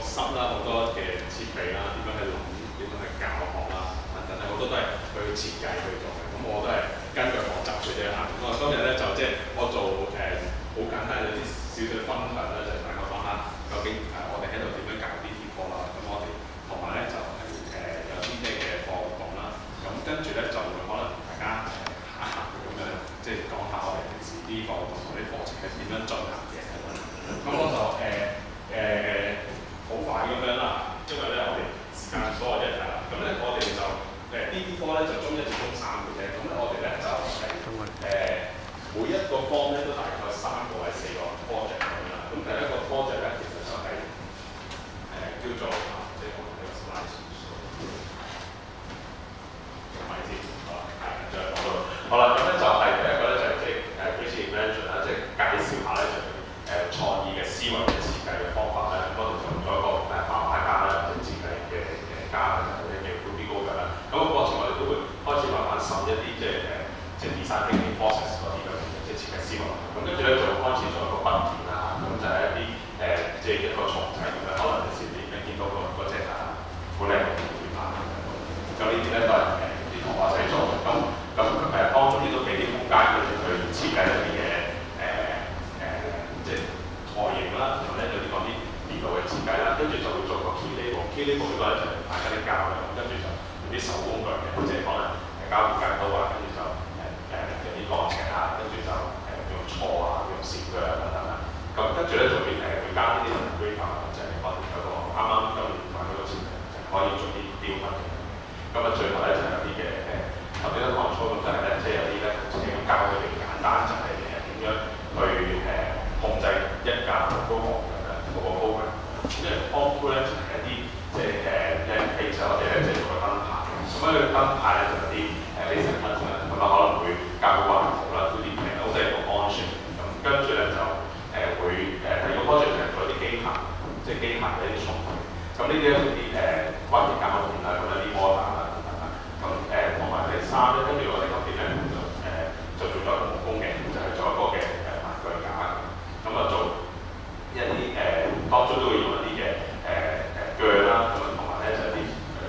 室啦，好多嘅設備啦，點樣去諗，點樣去教學啦，等等好多都係佢去設計去做嘅。咁我都係根據學習佢哋行。咁我今日咧就即係我做好簡單有啲少少分享啦，就係大家講下究竟我哋喺度點樣教 DT課啦。咁我哋同埋咧就係有啲咩嘅課活動啦。咁跟住咧就會可能大家下一行咁樣即係講下我哋平時啲課活動同啲課程係點樣進行嘅。咁我就好快咁樣啦，因為咧我哋時間所限係啦。咁咧我哋就DT科咧就中一至中三嘅啫。咁咧我哋咧就每一個科咧都大概3個或者4個 project 咁樣啦。咁第一個 project 咧其實就係叫做即係我哋呢個 slide 咪先，好啦，係再講到好啦。咁咧就係第一個咧就係即係creative invention 啦，即係介紹下咧就創意嘅思維嘅設計嘅方法咧。咁我哋就用咗一個漫畫家啦，或者設計嘅家或者叫 Ruby Gogol 啦。咁個過程我哋都會開始慢慢滲一啲即係 design thinking process 嗰啲咁嘅即係設計思維。咁跟住咧就開始做一個筆電啊，咁就係一啲即係一個蟲仔咁樣，可能你前面見到嗰隻好靚嘅圖片啊。咁呢啲咧都係啲同學仔做嘅。咁當中亦都俾啲空間佢哋去設計一啲嘅即係外形啦，同埋咧有啲講啲電腦嘅設計啦，跟住就會做個 key label。key label 呢個咧就係大家啲教嘅，咁跟住就用啲手工具嘅，即係可能膠片剪刀啊，跟住就用啲鋼尺啊，跟住就用銼啊，用攝鋸啊等等啦。咁跟住咧就會加啲 engraver 就係我哋嗰個啱啱今年買嗰個設備，就可以做啲雕刻嘅。咁啊最後咧就有啲嘅頭先都講錯咁，就係咧即係有啲咧即係教佢哋簡單就係點樣去控制一架嗰個program。咁因為 on-board 咧就係一啲即係譬如我哋咧即係做個燈牌。咁咧個燈牌咧就有啲basic function啦，咁啊可能會教佢畫圖啦，都啲好即係個安全。咁跟住咧就會第二個 project 就係做一啲機械，即係機械嘅一啲重配。咁呢啲咧啲關於教片啊，咁一啲 model 啊等等啦。咁同埋第三咧，跟住我哋嗰邊咧就做咗一個木工嘅，就係做一個嘅文具架。咁啊做一啲當中都會用一啲嘅鋸啦，咁啊同埋咧就係啲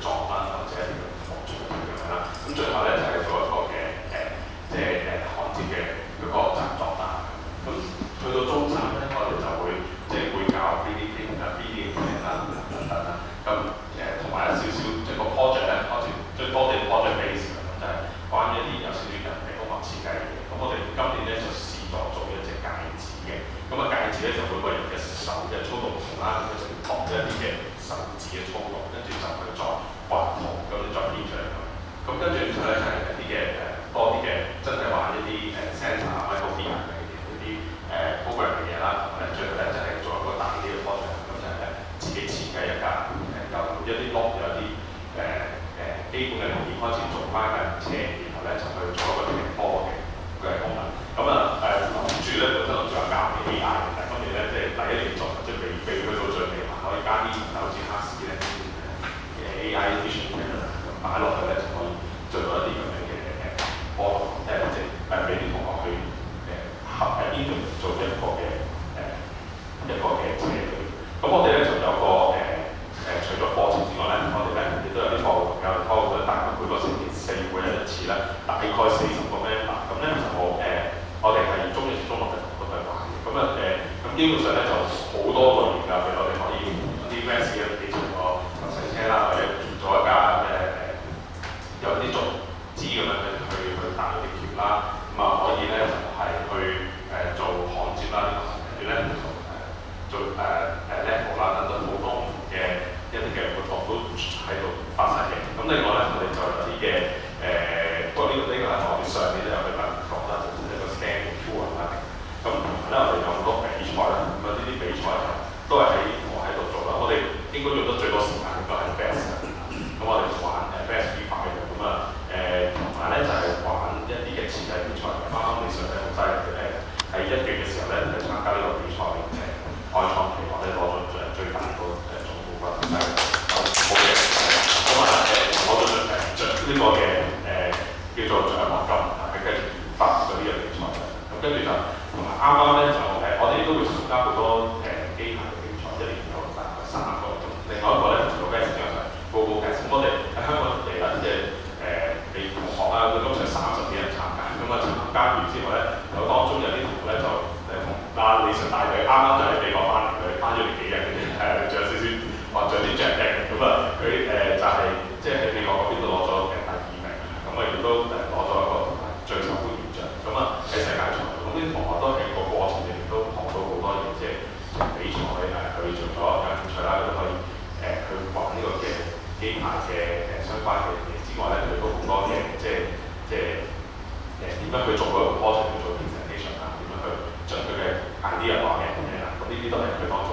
撞燈或者一啲防撞咁樣啦。咁最後咧就係做一個嘅即係焊接嘅嗰個紮作啦。咁去到中三咧，我哋就會即係會教 3D printing 啦等等啦。咁同埋有少少即係個 project 咧，開始最多啲 project base 咁就係關於一啲有少少人嘅工學設計嘅。咁我哋今年咧就試咗做一隻戒指嘅。咁啊戒指咧就每個人嘅手嘅粗度唔同啦，咁就學一啲嘅手指嘅粗度，跟住就去再畫圖，咁你再編出嚟咁。咁跟住之後咧就係一啲嘅多啲嘅真係玩一啲sensor 啊、micro LED 嘅一啲program 嘅嘢啦，同埋咧最後咧就係做一個大啲嘅 project，咁就係咧自己設計一架由一啲 lock 有啲基本嘅零件開始做翻架車，然後咧就去做一個停波嘅功能。咁啊諗住咧本身諗住有教嘅 AI 嘅，但係今年咧即係第一年做，即係未去到最尾嘛，可以加啲好似黑絲咧嘅 AI vision 嘅擺落去咧就可以做到一啲咁樣嘅波動，即係俾啲同學去做一個嘅車隊。咁我哋咧就有個除咗課程之外咧，我哋咧亦都有啲課活動，有課活動大概每個星期4會有一次咧，大概40個 member。咁咧就我哋係中一至中六嘅同學都去玩嘅。咁咁基本上咧就好多類型㗎，譬如我哋可以啲 Vans 嘅幾條個遊艇車啦，或者做一架有啲竹枝咁樣去搭嗰啲橋啦。咁啊可以咧就係去做焊接啦，跟住咧做level 啦，等等好多唔同嘅一啲嘅活動都喺度發生嘅。咁另外咧，我哋就有啲嘅不過呢個係我哋上年都有去問過啦，就係一個 scan tour 啦。咁同埋咧，我哋有好多比賽啦，咁啊呢啲比賽都係喺我喺度做啦。我哋應該用得最多時間應該係 best 嘅。咁我哋就玩best V5嘅。咁啊同埋咧就係玩一啲嘅設計比賽。啱啱你上嚟好犀利嘅喺1月嘅時候咧，去參加呢個比賽開創期或者攞咗最大個總冠軍，係好嘅。咁啊攞咗呢個嘅叫做獎學金，係繼續發嗰啲嘅比賽。咁跟住就同埋啱啱咧就我哋都會參加好多機械嘅比賽，一年有大概3個。咁加完之後咧，有當中有啲同學咧就同理想大隊啱啱就喺美國翻嚟，佢翻咗嚟幾日嘅啫，仲有少少或者啲 jet lag 咁啊，佢就係即係喺美國嗰邊都攞咗第2名，咁啊亦都攞咗一個最受歡迎獎，咁啊喺世界賽，咁啲同學都喺個過程入面都學到好多嘢，即係比賽佢除咗有興趣啦，都可以去玩呢個嘅機械嘅相關嘅嘢之外咧，佢都好多嘅點樣去做嗰個 project 去做 presentation 啊，點樣去將佢嘅 idea 講嘅嘢啦，咁呢啲都係佢當中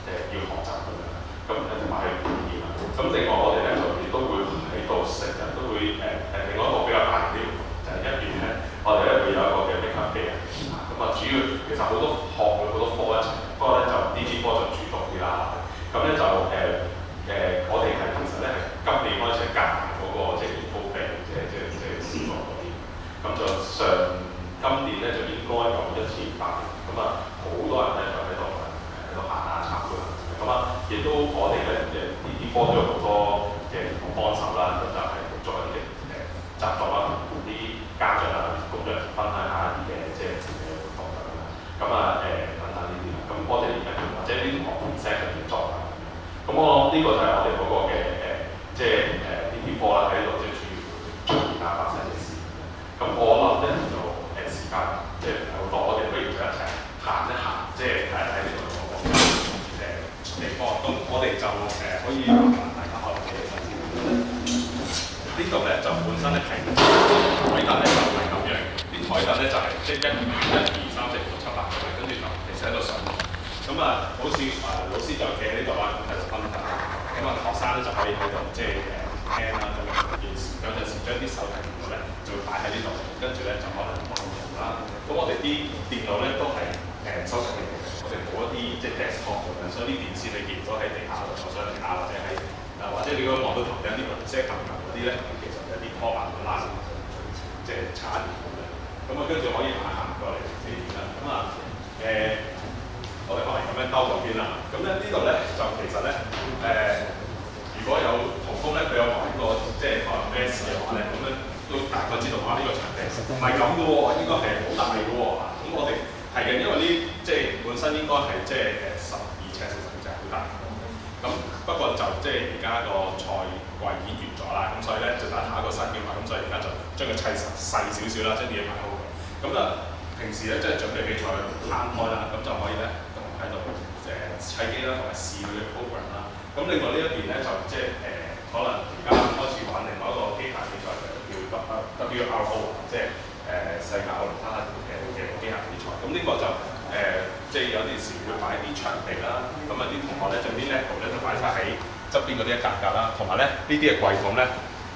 要學習咁樣，咁同埋去表現啊。咁另外我哋咧就亦都會喺度成日都會另外一個比較大啲就係一邊咧，我哋咧會有一個嘅 make up fair 咁啊主要其實好多學會好多科一齊，不過咧就呢啲科就主動啲啦。咁咧就我哋係其實咧係今年開始夾埋嗰個即係 info fair 即係視覺嗰啲。咁就今年咧就應該有1次8年，咁啊好多人咧就喺度行下參觀，咁啊亦都我哋咧呢啲科都有好多嘅幫手啦，咁就係做一啲習作啦，同啲家長啊、工作人員分享下一啲嘅即係活動咁啊等等呢啲啦，咁我哋或者呢啲學員 set 嘅作品，咁我諗呢個就係我哋嗰個嘅即係呢啲科啦喺度即係主要出現啊發生嘅事。咁我諗咧就時間即係好多，我哋不如就一齊行一行，即係睇一睇呢個地方。咁我哋就可以麻煩大家開個記錄先。呢度咧就本身咧係台凳咧就唔係咁樣，啲台凳咧就係即係1、2、3、4、5、6、7、8咁樣，跟住就其實喺度上堂。咁啊，好似老師就企喺呢度啦，咁喺度分享。咁啊，學生咧就可以喺度即係聽啦，咁樣有陣時將啲手提電腦咧就會擺喺呢度，跟住咧就可能網頁啦。咁我哋啲電腦咧都係收集嘅，我哋冇一啲即係 desktop 咁樣，所以啲電線你見到喺地下度坐上嚟啊，或者喺或者你嗰個望到旁邊啲雲遮撳嗰啲咧，其實有啲拖板拉即係叉電咁樣。咁啊，跟住可以行過嚟呢邊啦。咁啊我哋可能咁樣兜嗰邊啦。咁咧呢度咧就其實咧如果有同工咧，佢有玩過即係可能咩事嘅話咧，咁咧都大概知道呢個場地唔係咁嘅喎，應該係好大嘅喎。咁我哋係嘅，因為呢即係本身應該係即係12尺、40尺好大。咁不過就即係而家個賽季已經完咗啦，咁所以咧就等下一個新嘅嘛，咁所以而家就將佢砌細少少啦，將啲嘢擺好。咁啊平時咧即係準備比賽攤開啦，咁就可以咧喺度砌機啦，同埋試佢嘅 program 啦。咁另外呢一邊咧就即係可能而家開始玩另外一個機械比賽叫 WRO， 即係世界奧林匹克嘅機械比賽。咁呢個就即係有啲時會擺啲場地啦。咁啊啲同學咧就啲 lego 咧就擺晒喺側邊嗰啲一格格啦，同埋咧呢啲嘅櫃桶咧，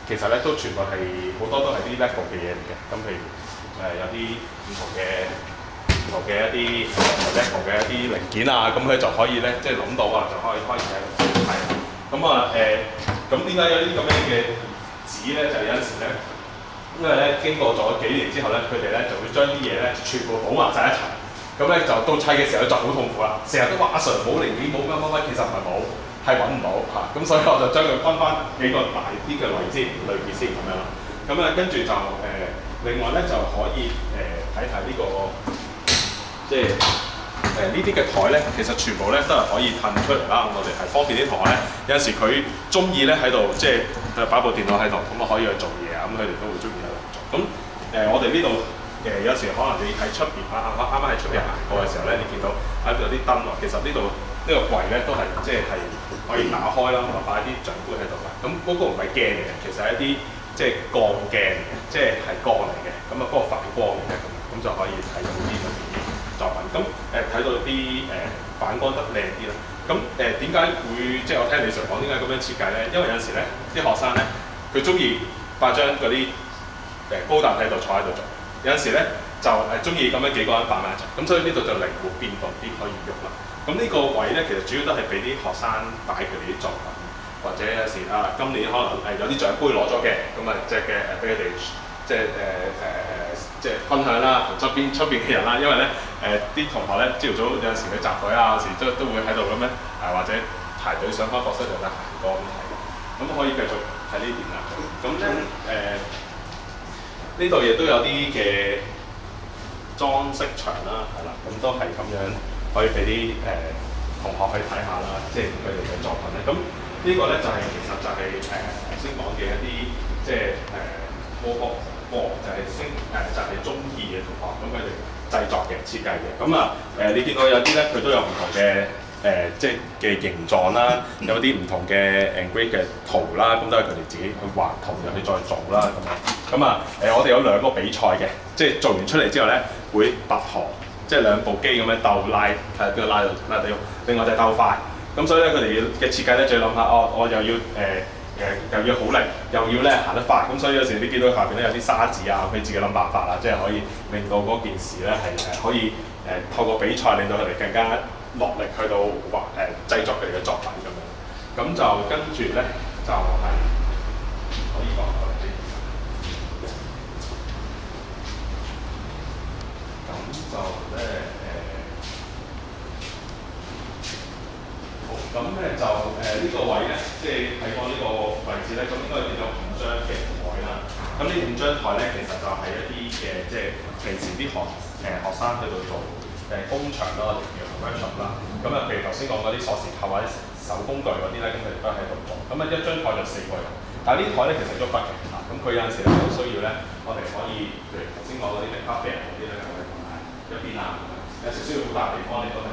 其實咧都全部係好多都係啲 lego 嘅嘢嚟嘅。咁譬如有啲唔同嘅一啲lego 嘅一啲零件啊，咁佢就可以咧即係諗到啊，就可以開始喺度睇。咁啊咁點解有啲咁樣嘅紙咧？就係有陣時咧，因為咧經過咗幾年之後咧，佢哋咧就會將啲嘢咧全部倒埋晒一齊。咁咧就到砌嘅時候就好痛苦啦。成日都話阿 Sir 冇零件冇乜，其實唔係冇，係揾唔到嚇。咁所以我就將佢分翻幾個大啲嘅類別先咁樣啦。咁啊跟住就另外咧就可以睇睇呢個即係呢啲嘅台咧，其實全部咧都係可以褪出嚟啦。我哋係方便啲同學咧，有陣時佢中意咧喺度即係擺部電腦喺度，咁啊可以去做嘢啊。咁佢哋都會中意喺度做。咁我哋呢度有時可能你喺出邊啱啱喺出邊行過嘅時候咧，你見到喺度有啲燈喎。其實呢度呢個櫃咧都係即係可以打開啦，同埋擺啲獎杯喺度嘅。咁嗰個唔係鏡嚟嘅，其實係一啲即係鋼鏡嚟嘅，即係鋼嚟嘅。咁啊嗰個反光嚟嘅，咁就可以睇到啲咁嘅作品。咁睇到啲反光得靚啲啦。咁點解會即係我聽李 Sir 講點解咁樣設計咧？因為有陣時咧啲學生咧佢中意擺張嗰啲高凳喺度坐喺度做，有陣時咧就中意咁樣幾個人擺埋一齊，咁所以呢度就靈活變動啲可以喐啦。咁呢個位咧其實主要都係俾啲學生擺佢哋啲作品，或者有時今年可能有啲獎杯攞咗嘅，咁啊即係俾佢哋即係分享啦，同出邊嘅人啦。因為咧啲同學咧朝頭早有陣時去集隊啊，有時都會喺度咁樣或者排隊上翻課室度咧行過咁睇，咁可以繼續喺呢邊啦。咁咧呢度亦都有啲嘅裝飾牆啦，係啦，咁都係咁樣可以俾啲同學去睇下啦，即係佢哋嘅作品咧。咁呢個咧就係、其實就係頭先講嘅一啲即係就係就係中二嘅同學，咁佢哋製作嘅設計嘅。咁你見到有啲咧佢都有唔同嘅即係嘅形狀啦，有啲唔同嘅 engrave 嘅圖啦，咁都係佢哋自己去畫圖入去再做啦咁樣。我哋有兩個比賽嘅，即係做完出嚟之後咧會拔河，即係兩部機咁樣鬥拉，睇邊個拉到喐。另外就係鬥快。咁所以咧佢哋嘅設計咧就要諗下，我又要又要好力，又要咧行得快。咁所以有時你見到下邊咧有啲沙子啊，佢自己諗辦法啦，即係可以令到嗰件事咧係可以透過比賽令到佢哋更加落力去到製作佢哋嘅作品咁樣。咁就跟住咧就係、可以講我哋呢咁就咧咁咧就呢個位咧，即係睇我呢個位置咧，咁應該見到5張嘅台啦。咁呢5張台咧，其實就係一啲嘅，即係平時啲學生去到做工場啦，我哋叫 workshop 啦。咁譬如頭先講嗰啲鎖匙扣或者手工具嗰啲咧，咁佢哋都喺度做。咁一張台就4個人，但係呢台咧其實喐得嘅嚇。咁佢有陣時咧都需要咧，我哋可以譬如頭先講嗰啲咖啡嗰啲咧，我哋同埋一邊啊，有時需要好大地方，你都係。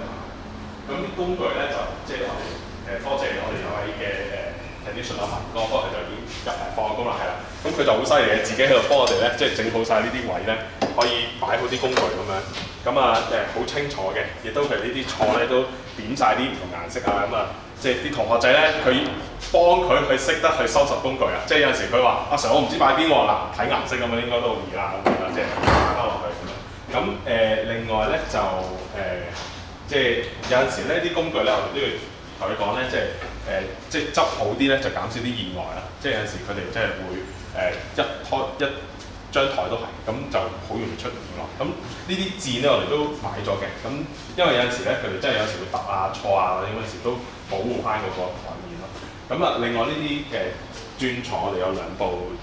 咁啲工具咧就即係我哋多謝我哋有位嘅technician文哥，不過佢就已經入嚟放工啦，係啦。咁佢就好犀利嘅，自己喺度幫我哋咧，即係整好晒呢啲位咧，可以擺好啲工具咁樣。咁好清楚嘅，亦都係呢啲錯咧都點晒啲唔同顏色啊。即係啲同學仔咧，佢幫佢去識得去收拾工具啊。即係有陣時佢話：阿 Sir，我唔知擺邊喎，嗱睇顏色咁樣應該都好易啦，咁樣即係擺翻落去咁樣。咁另外咧就即係有陣時咧啲工具咧，我哋都要同佢講咧，即係執好啲咧，就減少啲意外啦。即係有陣時佢哋即係會一張台都係，咁就好容易出意外。咁呢啲墊咧，我哋都買咗嘅。咁因為有陣時咧，佢哋真係有時會揼啊、錯啊嗰啲嗰陣時都保護翻嗰個台面咯。咁另外呢啲磚牀，我哋有2部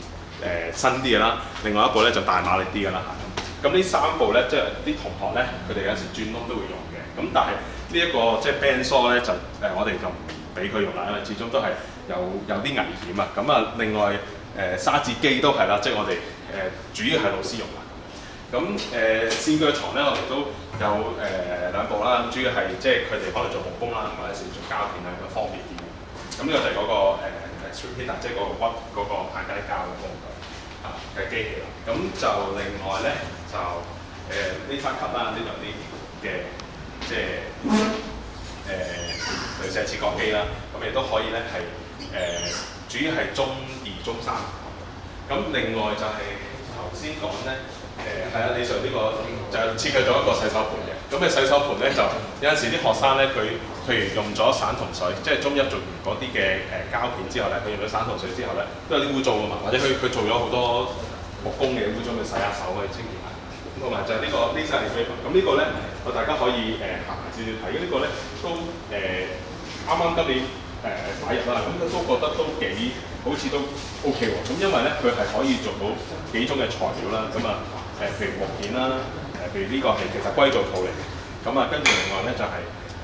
新啲嘅啦，另外一部咧就大馬力啲嘅啦嚇。咁呢3部咧，即係啲同學咧，佢哋有時轉窿都會用嘅。咁但係呢一個即係 bandsaw 咧，就我哋就唔俾佢用啦，因為始終都係有啲危險啊。咁另外沙紙機都係啦，即係我哋主要係老師用啦。咁線鋸床咧，我哋都有2部啦。主要係即係佢哋可能做木工啦，或者是做膠片啊，咁方便啲。咁呢個就係嗰個repeater，即係嗰個屈嗰個硬膠嘅工具嘅機器啦。咁就另外咧就呢3級啦，呢度啲嘅即係類似係切割機啦。咁亦都可以咧係主要係中2、中3。咁另外就係頭先講咧係啊，李 Sir 呢個就設計咗一個洗手盤嘅。咁洗手盤咧就有陣時啲學生咧，佢譬如用咗散銅水，即係中1做完嗰啲嘅膠片之後咧，佢用咗散銅水之後咧，都有啲污糟㗎嘛，或者佢做咗好多木工嘅污糟，佢洗下手去清潔下。同埋就係呢個laser engraving。咁呢個咧，大家可以行埋少少睇。呢個咧都啱啱今年買入啦，咁都覺得都好似都 OK 喎。咁因為咧佢係可以做到幾種嘅材料啦。咁譬如木片啦，譬如呢個係其實硅藻土嚟嘅。咁跟住另外咧就係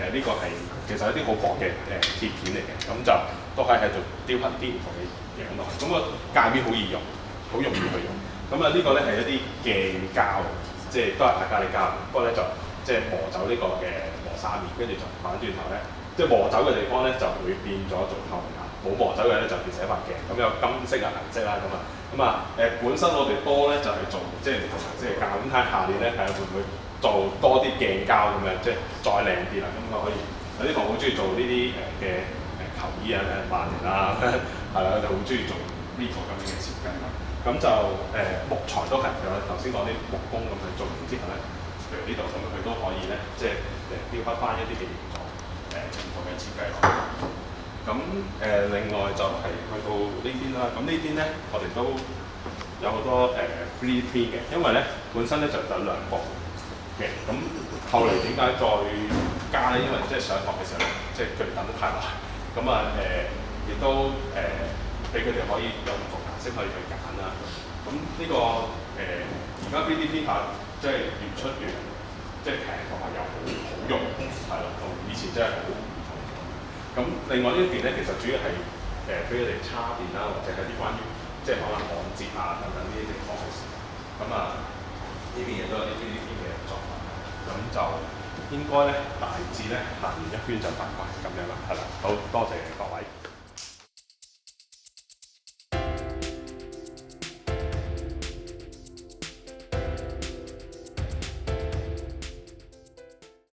呢個係其實一啲好薄嘅鐵片嚟嘅。咁就都可以喺度雕刻啲唔同嘅嘢落去。咁個界面好易用，好容易去用。咁呢個咧係一啲鏡膠，即係都係亞加力膠，不過咧就即係磨走呢個嘅磨砂面，跟住就反轉頭咧，即係磨走嘅地方咧就會變咗做透明顏，冇磨走嘅咧就變成一塊鏡。咁有金色啊、銀色啦本身我哋多咧就係做即係唔同顏色嘅膠，咁睇下下年咧睇下會唔會做多啲鏡膠咁樣，即係再靚啲啦。咁可以有啲同學好中意做呢啲嘅球衣啊、萬年啦，係啦，就好中意做呢個咁樣嘅設計啦。咁就木材都係，有頭先講啲木工咁去做完之後咧，譬如呢度咁，佢都可以咧，即係雕刻翻一啲嘅形狀，唔同嘅設計落去。咁另外就係去到呢邊啦。咁呢邊咧，我哋都有好多3D print 嘅，因為咧本身咧就有2部嘅。咁後嚟點解再加咧？因為即係上堂嘅時候咧，即係佢哋等得太耐。咁亦都俾佢哋可以有唔同顏色可以去揀啦。咁呢個而家 3D printer 即係越出越即係平同埋又好用，係咯，同以前真係好唔同。咁另外呢一邊咧，其實主要係俾佢哋叉電啦，或者係啲關於即係可能焊接啊等等呢啲地方嘅事。咁呢邊亦都有啲呢啲嘅作品。咁就應該咧大致咧行完一圈就大概咁樣啦，係啦，好多謝各位。